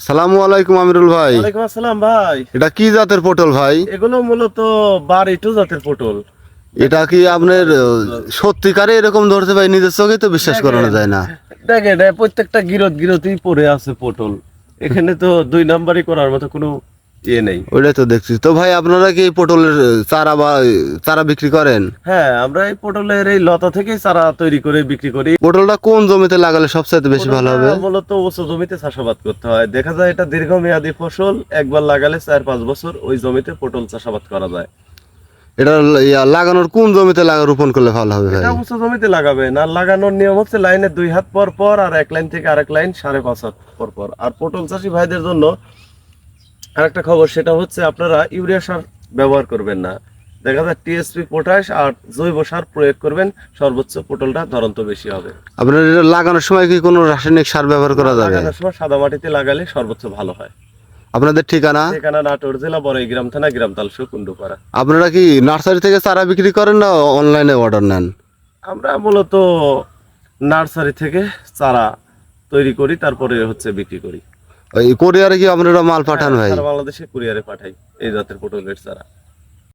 সালামু আলাইকুম আমিরুল ভাই। ওয়ালাইকুম আসসালাম ভাই। এটা কি জাতের পটল ভাই? এগুলো মূলত বাড়িটু জাতের পটল। এটা কি আপনার সত্যিকারে এরকম ধরছে ভাই? নিজের চোখে তো বিশ্বাস করানো দেখেন, যায় না। দেখেন প্রত্যেকটা গিরতেই পড়ে আছে পটল। এখানে তো দুই নাম্বারই করার মতো কোনো ইয়ে নেই। ওইটাই তো দেখছি। তো ভাই আপনারা কি এই পটলের চারা বা চারা বিক্রি করেন? হ্যাঁ, আমরা এই পটলের এই লতা থেকেই চারা তৈরি করে বিক্রি করি। পটলটা কোন জমিতে লাগালে সবচেয়ে বেশি ভালো হবে? পটলটা মূলত উঁচু জমিতে চাষাবাদ করতে হয়। দেখা যায় এটা দীর্ঘমেয়াদী ফসল, একবার লাগালে 4-5 বছর ওই জমিতে পটল চাষাবাদ করা যায়। এটা লাগানোর কোন জমিতে রোপণ করলে ভালো হবে ভাই? এটা উঁচু জমিতে লাগাবেন, আর লাগানোর নিয়ম হচ্ছে লাইনে 2 হাত পর পর, আর এক লাইন থেকে আরেক লাইন 5.5 হাত পর পর। আর পটল চাষী ভাইদের জন্য আরেকটা খবর, সেটা হচ্ছে আপনারা ইউরিয়া সার ব্যবহার করবেন না। দেখা যায় টিএসপি, পটাশ আর জৈব সার প্রয়োগ করবেন, সর্বোচ্চ পটলটা ধরন্ত বেশি হবে। আপনার এটা লাগানোর সময় কি কোনো রাসায়নিক সার ব্যবহার করা যাবে? লাগানোর সময় সাদা মাটিতে লাগালে সর্বোচ্চ ভালো হয়। আপনাদের ঠিকানা? ঠিকানা নাটোর জেলা বড়াইগ্রাম থানা, গ্রামতালসু, কুন্ডুপাড়া। আপনারা কি নার্সারি থেকে চারা বিক্রি করেন না অনলাইনে অর্ডার নেন? আমরা মূলত নার্সারি থেকে চারা তৈরি করি, তারপরে হচ্ছে বিক্রি করি। ওই কোরিয়ারে কি আপনারা মাল পাঠান ভাই? সারা বাংলাদেশে কুরিয়ারে পাঠাই এই জাতের পটলের চারা।